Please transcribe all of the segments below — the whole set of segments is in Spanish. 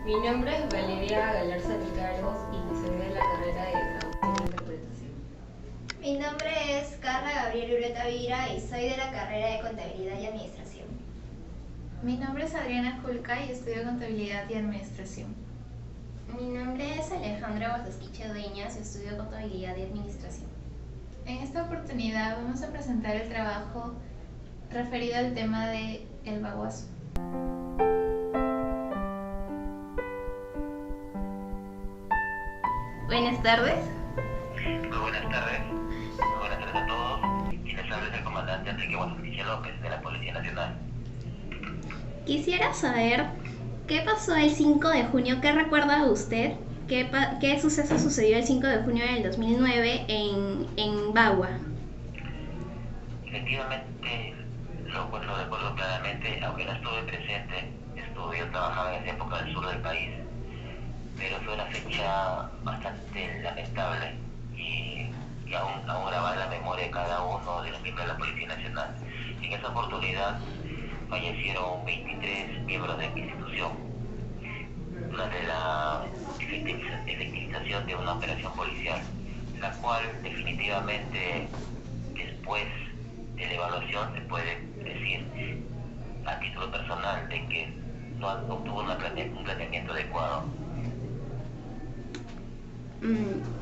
Mi nombre es Valeria Galarza Ricaros y soy de la carrera de Traducción e Interpretación. Mi nombre es Carla Gabriel Ureta Vira y soy de la carrera de Contabilidad y Administración. Mi nombre es Adriana Julca y estudio Contabilidad y Administración. Mi nombre es Alejandra Bordosquiche Dueñas y estudio Contabilidad y Administración. En esta oportunidad vamos a presentar el trabajo referido al tema de el baguazo. Buenas tardes. Muy buenas tardes. Muy buenas tardes a todos. Quien les habla es el comandante Enrique Guasontiche López de la Policía Nacional. Quisiera saber qué pasó el 5 de junio, ¿qué recuerda usted? ¿Qué suceso sucedió el 5 de junio del 2009 en Bagua? Efectivamente, lo recuerdo claramente, aunque no estuve presente, yo trabajaba en esa época en el sur del país, pero fue una fecha bastante lamentable y aún grabada en la memoria de cada uno de los miembros de la Policía Nacional. En esa oportunidad fallecieron 23 miembros de mi institución durante la efectivización de una operación policial, la cual definitivamente después de la evaluación se puede decir a título personal de que no obtuvo un planeamiento adecuado.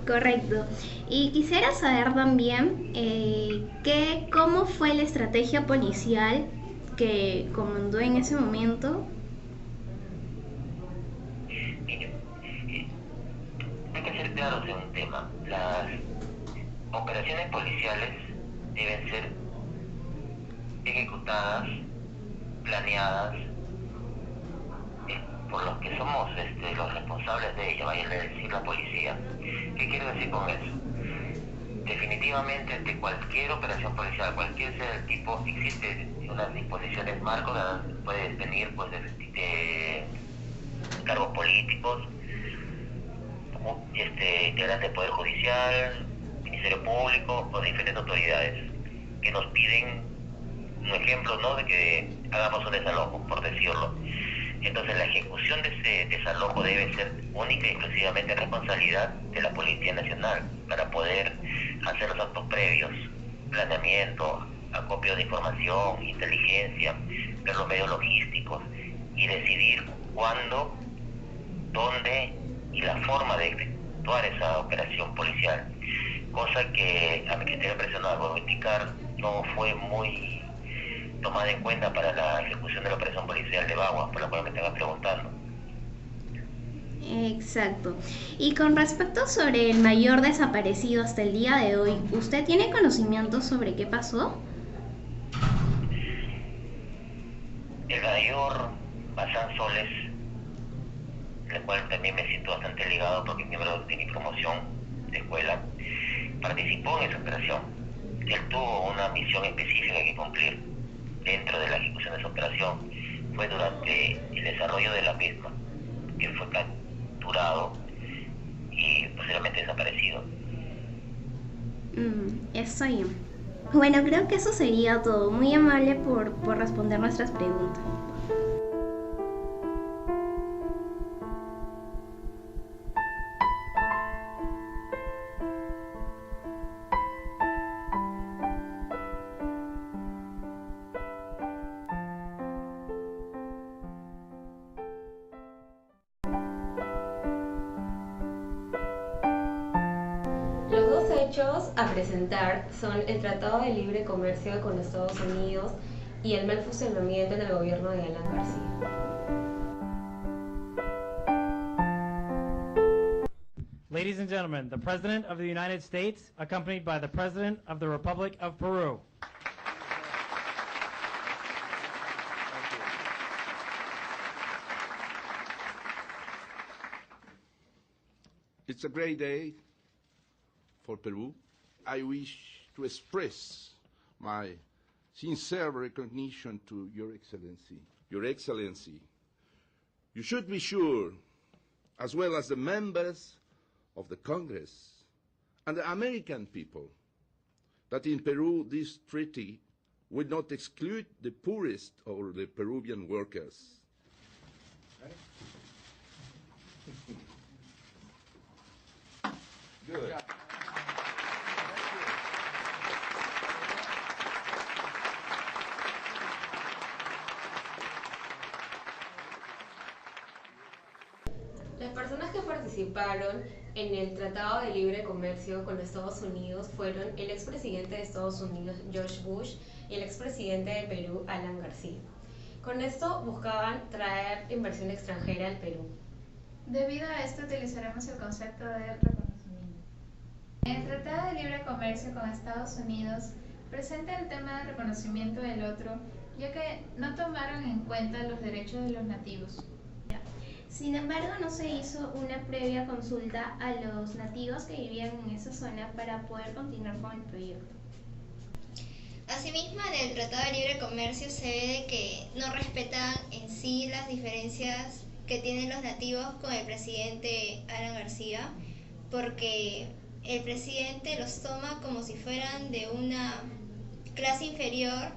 Correcto. Y quisiera saber también cómo fue la estrategia policial que comandó en ese momento. Mire, hay que ser claros en un tema. Las operaciones policiales deben ser ejecutadas, planeadas, por los que somos los responsables de ella, vaya a decir la policía. ¿Qué quiero decir con eso? Definitivamente de cualquier operación policial, cualquier sea el tipo, existen unas disposiciones marcos, puede venir pues de cargos políticos, integrantes del Poder Judicial, Ministerio Público o diferentes autoridades que nos piden un ejemplo, ¿no?, de que hagamos un desalojo, por decirlo. Entonces la ejecución de ese desalojo debe ser única y exclusivamente responsabilidad de la Policía Nacional para poder hacer los actos previos, planeamiento, acopio de información, inteligencia, ver los medios logísticos y decidir cuándo, dónde y la forma de efectuar esa operación policial. Cosa que a mi criterio personal, voy a indicar, no fue muy tomada en cuenta para la ejecución de la operación policial de Bagua, por la cual me estaban preguntando. Exacto. Y con respecto sobre el mayor desaparecido hasta el día de hoy, ¿usted tiene conocimiento sobre qué pasó? El mayor Bazán Soles, el cual también me siento bastante ligado porque es miembro de mi promoción de escuela, participó en esa operación. Él tuvo una misión específica que cumplir dentro de la ejecución de esa operación. Fue durante el desarrollo de la misma que fue capturado y posteriormente desaparecido. Está bien. Bueno, creo que eso sería todo. Muy amable por responder nuestras preguntas. Los dos hechos a presentar son el Tratado de Libre Comercio con Estados Unidos y el mal funcionamiento en el gobierno de Alan García. Ladies and gentlemen, the President of the United States, accompanied by the President of the Republic of Peru. It's a great day for Peru. I wish to express my sincere recognition to Your Excellency. Your Excellency, you should be sure, as well as the members of the Congress and the American people, that in Peru this treaty will not exclude the poorest or the Peruvian workers. Good. Las personas que participaron en el Tratado de Libre Comercio con Estados Unidos fueron el expresidente de Estados Unidos, George Bush, y el expresidente de Perú, Alan García. Con esto buscaban traer inversión extranjera al Perú. Debido a esto utilizaremos el concepto de reconocimiento. El Tratado de Libre Comercio con Estados Unidos presenta el tema de reconocimiento del otro, ya que no tomaron en cuenta los derechos de los nativos. Sin embargo, no se hizo una previa consulta a los nativos que vivían en esa zona para poder continuar con el proyecto. Asimismo, en el Tratado de Libre Comercio se ve de que no respetan en sí las diferencias que tienen los nativos con el presidente Alan García, porque el presidente los toma como si fueran de una clase inferior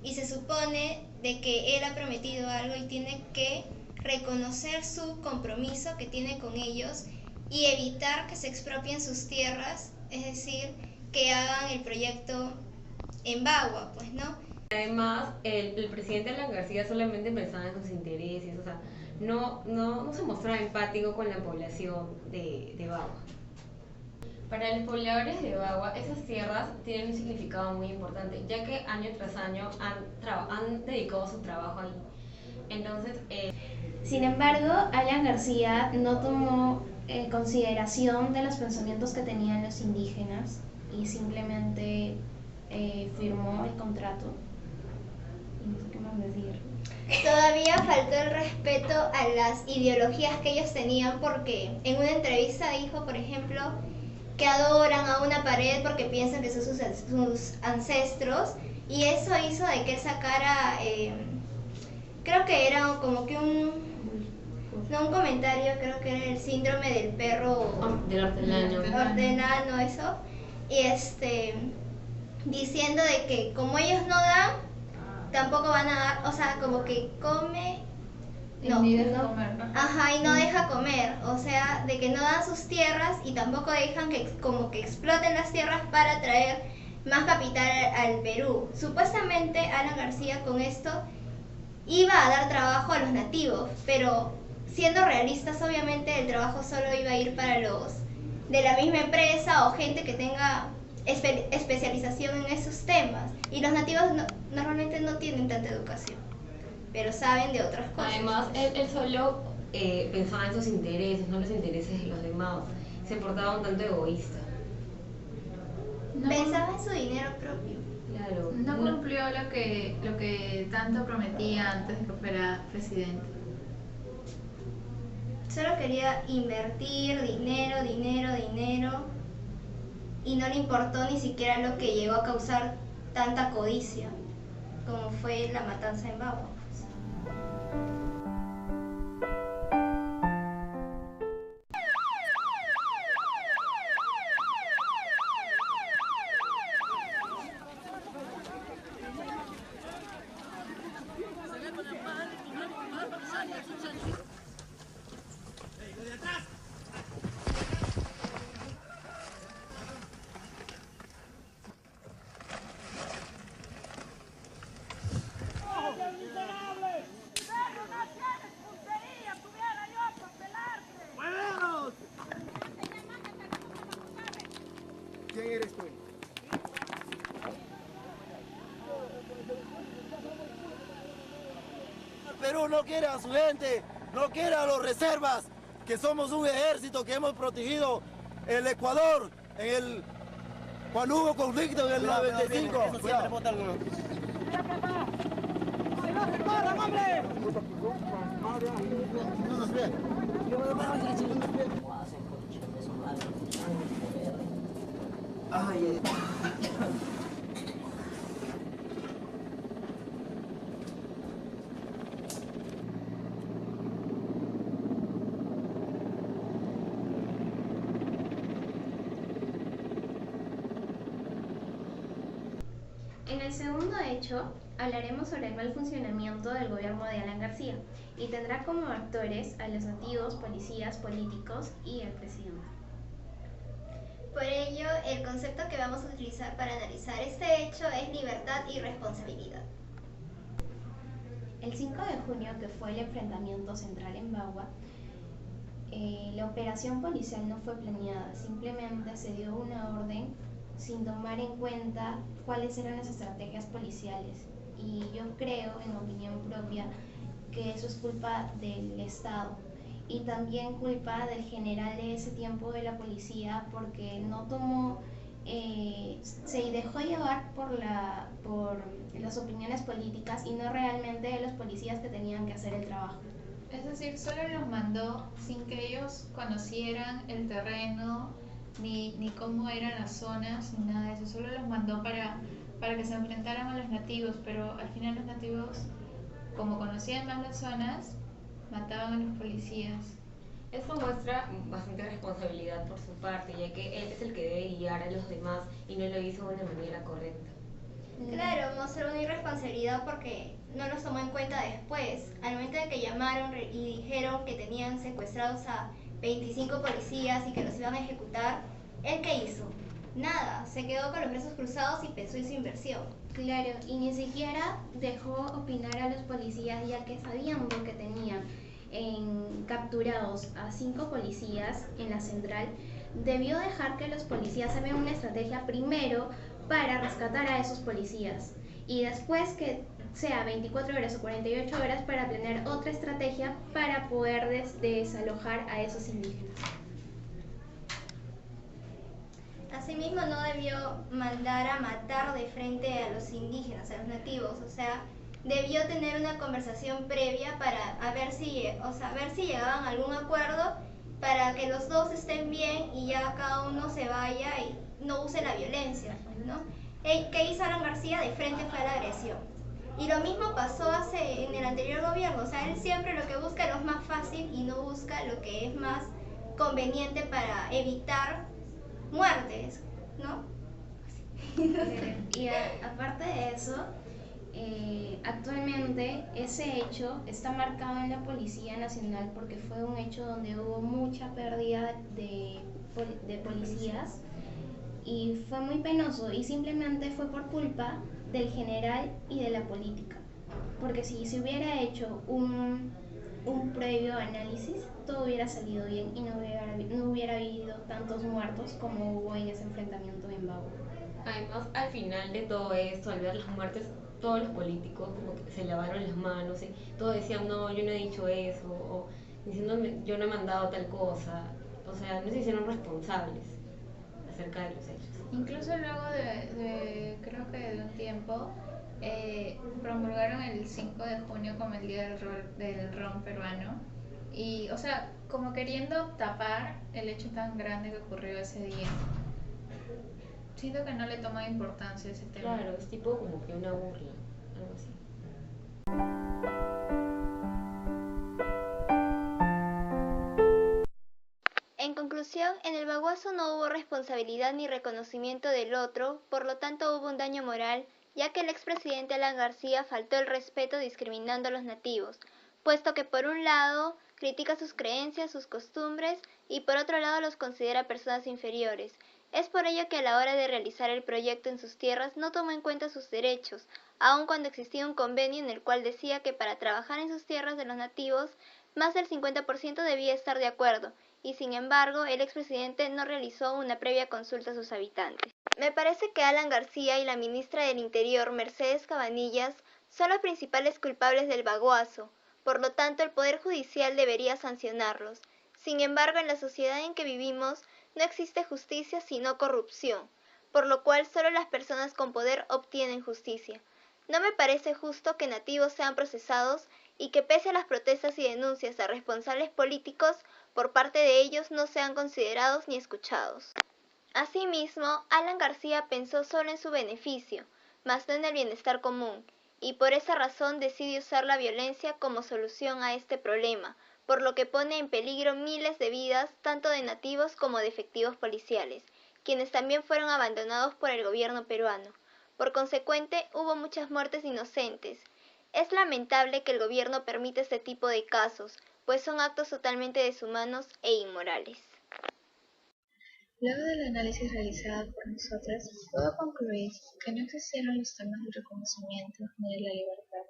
y se supone de que él ha prometido algo y tiene que reconocer su compromiso que tiene con ellos y evitar que se expropien sus tierras, es decir, que hagan el proyecto en Bagua, pues, ¿no? Además, el presidente Alan García solamente pensaba en sus intereses, o sea, no se mostraba empático con la población de Bagua. Para los pobladores de Bagua, esas tierras tienen un significado muy importante, ya que año tras año han dedicado su trabajo ahí. Entonces, Sin embargo, Alan García no tomó consideración de los pensamientos que tenían los indígenas y simplemente firmó el contrato. Y no sé qué más decir. Todavía faltó el respeto a las ideologías que ellos tenían, porque en una entrevista dijo, por ejemplo, que adoran a una pared porque piensan que son sus ancestros, y eso hizo de que él sacara, creo que era como que un comentario, creo que era el síndrome del perro del hortelano, eso, y diciendo de que como ellos no dan, tampoco van a dar, o sea, como que come, ajá, y no deja comer, o sea, de que no dan sus tierras y tampoco dejan que como que exploten las tierras para traer más capital al Perú. Supuestamente Alan García con esto iba a dar trabajo a los nativos, pero siendo realistas, obviamente el trabajo solo iba a ir para los de la misma empresa o gente que tenga especialización en esos temas, y los nativos normalmente no tienen tanta educación, pero saben de otras cosas. Además, él solo pensaba en sus intereses, no los intereses de los demás. Se portaba un tanto egoísta. Pensaba en su dinero propio. Claro. No cumplió lo que tanto prometía antes de que fuera presidente. Solo quería invertir dinero, y no le importó ni siquiera lo que llegó a causar tanta codicia, como fue la matanza en Bagua. ¿Quién eres tú? Perú no quiere a su gente, no quiere a los reservas, que somos un ejército que hemos protegido el Ecuador cuando hubo conflicto en el 95. En el segundo hecho, hablaremos sobre el mal funcionamiento del gobierno de Alan García y tendrá como actores a los nativos, policías, políticos y al presidente. Por ello, el concepto que vamos a utilizar para analizar este hecho es libertad y responsabilidad. El 5 de junio, que fue el enfrentamiento central en Bagua, la operación policial no fue planeada, simplemente se dio una orden sin tomar en cuenta cuáles eran las estrategias policiales. Y yo creo, en opinión propia, que eso es culpa del Estado y también culpa del general de ese tiempo de la policía, porque no tomó, se dejó llevar por las opiniones políticas y no realmente de los policías que tenían que hacer el trabajo. Es decir, solo los mandó sin que ellos conocieran el terreno, ni cómo eran las zonas, ni nada de eso. Solo los mandó para que se enfrentaran a los nativos, pero al final los nativos, como conocían más las zonas, mataban a los policías. Esto muestra bastante responsabilidad por su parte, ya que él es el que debe guiar a los demás y no lo hizo de una manera correcta. Claro, mostró una irresponsabilidad porque no los tomó en cuenta después. Al momento de que llamaron y dijeron que tenían secuestrados a 25 policías y que los iban a ejecutar, ¿él qué hizo? Nada, se quedó con los brazos cruzados y pensó en su inversión. Claro, y ni siquiera dejó opinar a los policías, ya que sabiendo que tenían capturados a 5 policías en la central, debió dejar que los policías hagan una estrategia primero para rescatar a esos policías y después que sea 24 horas o 48 horas para planear otra estrategia para poder desalojar a esos indígenas. Asimismo, no debió mandar a matar de frente a los indígenas, a los nativos, o sea, debió tener una conversación previa para ver si llegaban a algún acuerdo para que los dos estén bien y ya cada uno se vaya y no use la violencia, ¿no? ¿Qué hizo Alan García? De frente fue a la agresión. Y lo mismo pasó en el anterior gobierno, o sea, él siempre lo que busca es lo más fácil y no busca lo que es más conveniente para evitar muertes, ¿no? Y aparte de eso, actualmente ese hecho está marcado en la Policía Nacional porque fue un hecho donde hubo mucha pérdida de policías y fue muy penoso y simplemente fue por culpa del general y de la política, porque si se hubiera hecho un previo análisis, todo hubiera salido bien y no hubiera habido tantos muertos como hubo en ese enfrentamiento en Bagua. Además, al final de todo esto, al ver las muertes, todos los políticos como que se lavaron las manos y todos decían, no, yo no he dicho eso, o diciéndome, yo no he mandado tal cosa. O sea, no se hicieron responsables acerca de los hechos. Incluso luego creo que de un tiempo, promulgaron el 5 de junio como el Día del Ron peruano y, o sea, como queriendo tapar el hecho tan grande que ocurrió ese día. Siento que no le toma importancia ese tema. Claro, es tipo como que una burla, algo así. En conclusión, en el baguazo no hubo responsabilidad ni reconocimiento del otro, por lo tanto hubo un daño moral, ya que el expresidente Alan García faltó el respeto discriminando a los nativos, puesto que por un lado critica sus creencias, sus costumbres, y por otro lado los considera personas inferiores. Es por ello que a la hora de realizar el proyecto en sus tierras no tomó en cuenta sus derechos, aun cuando existía un convenio en el cual decía que para trabajar en sus tierras de los nativos, más del 50% debía estar de acuerdo, y sin embargo el expresidente no realizó una previa consulta a sus habitantes. Me parece que Alan García y la ministra del Interior, Mercedes Cabanillas, son los principales culpables del baguazo, por lo tanto el Poder Judicial debería sancionarlos. Sin embargo, en la sociedad en que vivimos no existe justicia sino corrupción, por lo cual solo las personas con poder obtienen justicia. No me parece justo que nativos sean procesados y que pese a las protestas y denuncias a responsables políticos, por parte de ellos no sean considerados ni escuchados. Asimismo, Alan García pensó solo en su beneficio, mas no en el bienestar común, y por esa razón decide usar la violencia como solución a este problema, por lo que pone en peligro miles de vidas, tanto de nativos como de efectivos policiales, quienes también fueron abandonados por el gobierno peruano. Por consecuente, hubo muchas muertes inocentes. Es lamentable que el gobierno permita este tipo de casos, pues son actos totalmente deshumanos e inmorales. Luego del análisis realizado por nosotras, puedo concluir que no existieron los temas de reconocimiento ni de la libertad,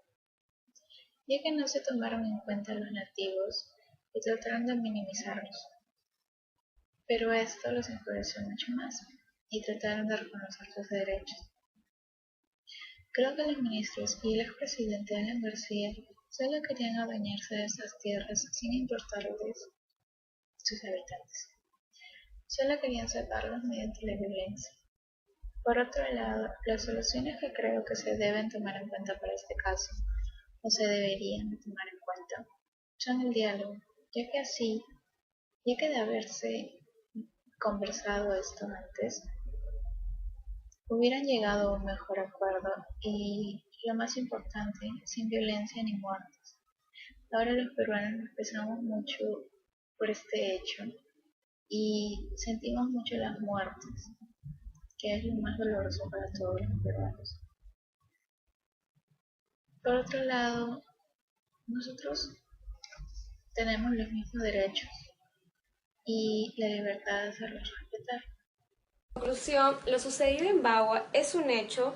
ya que no se tomaron en cuenta los nativos y trataron de minimizarlos. Pero esto los enfureció mucho más y trataron de reconocer sus derechos. Creo que los ministros y el expresidente Alan García solo querían adueñarse de estas tierras sin importarles sus habitantes. Solo querían sacarlos mediante la violencia. Por otro lado, las soluciones que creo que se deben tomar en cuenta para este caso, o se deberían tomar en cuenta, son el diálogo, ya que de haberse conversado esto antes, hubieran llegado a un mejor acuerdo y, lo más importante, sin violencia ni muertes. Ahora los peruanos nos pesamos mucho por este hecho y sentimos mucho las muertes, que es lo más doloroso para todos los peruanos. Por otro lado, nosotros tenemos los mismos derechos y la libertad de hacerlos respetar. En conclusión, lo sucedido en Bagua es un hecho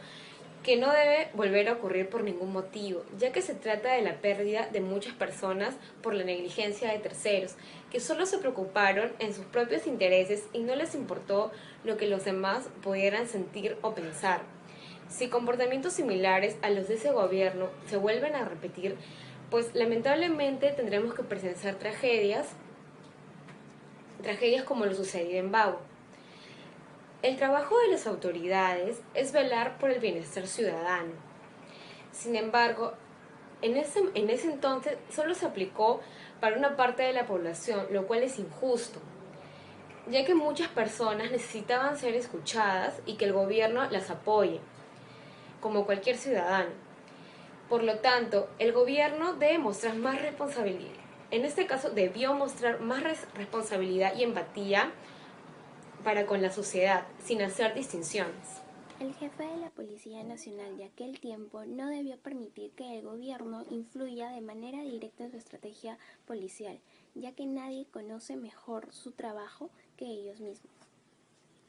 que no debe volver a ocurrir por ningún motivo, ya que se trata de la pérdida de muchas personas por la negligencia de terceros, que solo se preocuparon en sus propios intereses y no les importó lo que los demás pudieran sentir o pensar. Si comportamientos similares a los de ese gobierno se vuelven a repetir, pues lamentablemente tendremos que presenciar tragedias como lo sucedido en Bagua. El trabajo de las autoridades es velar por el bienestar ciudadano. Sin embargo, en ese entonces solo se aplicó para una parte de la población, lo cual es injusto, ya que muchas personas necesitaban ser escuchadas y que el gobierno las apoye, como cualquier ciudadano. Por lo tanto, el gobierno debe mostrar más responsabilidad. En este caso, debió mostrar más responsabilidad y empatía para con la sociedad, sin hacer distinciones. El jefe de la Policía Nacional de aquel tiempo no debió permitir que el gobierno influya de manera directa en su estrategia policial, ya que nadie conoce mejor su trabajo que ellos mismos.